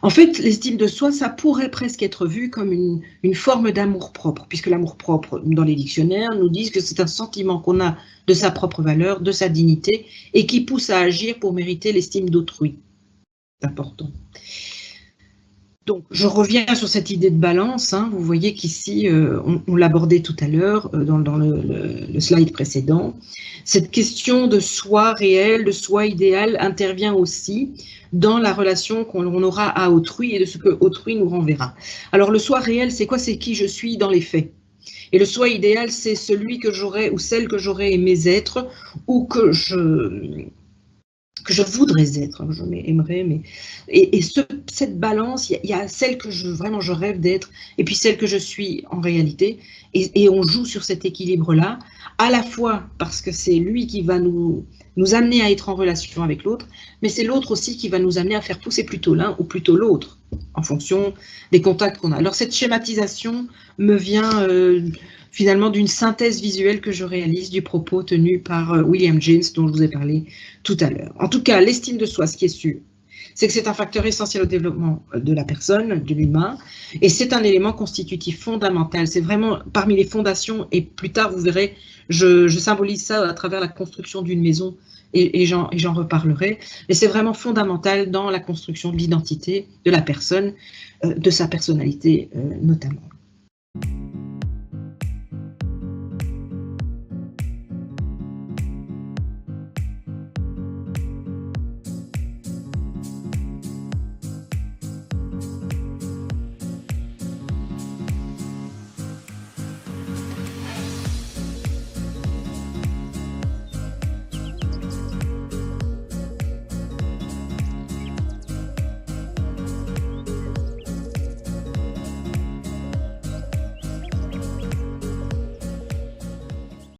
En fait, l'estime de soi, ça pourrait presque être vu comme une forme d'amour-propre, puisque l'amour-propre, dans les dictionnaires, nous disent que c'est un sentiment qu'on a de sa propre valeur, de sa dignité, et qui pousse à agir pour mériter l'estime d'autrui. C'est important. Donc, je reviens sur cette idée de balance. Hein. Vous voyez qu'ici, on l'abordait tout à l'heure dans le slide précédent. Cette question de soi réel, de soi idéal intervient aussi dans la relation qu'on aura à autrui et de ce que autrui nous renverra. Alors, le soi réel, c'est quoi? C'est qui je suis dans les faits. Et le soi idéal, c'est celui que j'aurais ou celle que j'aurais aimé être ou que je voudrais être, je m'aimerais, mais cette balance, il y a celle que vraiment je rêve d'être, et puis celle que je suis en réalité, et on joue sur cet équilibre-là, à la fois parce que c'est lui qui va nous amener à être en relation avec l'autre, mais c'est l'autre aussi qui va nous amener à faire pousser plutôt l'un ou plutôt l'autre, en fonction des contacts qu'on a. Alors cette schématisation me vient finalement d'une synthèse visuelle que je réalise du propos tenu par William James, dont je vous ai parlé tout à l'heure. En tout cas, l'estime de soi, ce qui est sûr, c'est que c'est un facteur essentiel au développement de la personne, de l'humain, et c'est un élément constitutif fondamental. C'est vraiment parmi les fondations, et plus tard, vous verrez, je symbolise ça à travers la construction d'une maison, et j'en reparlerai, mais c'est vraiment fondamental dans la construction de l'identité de la personne, de sa personnalité notamment.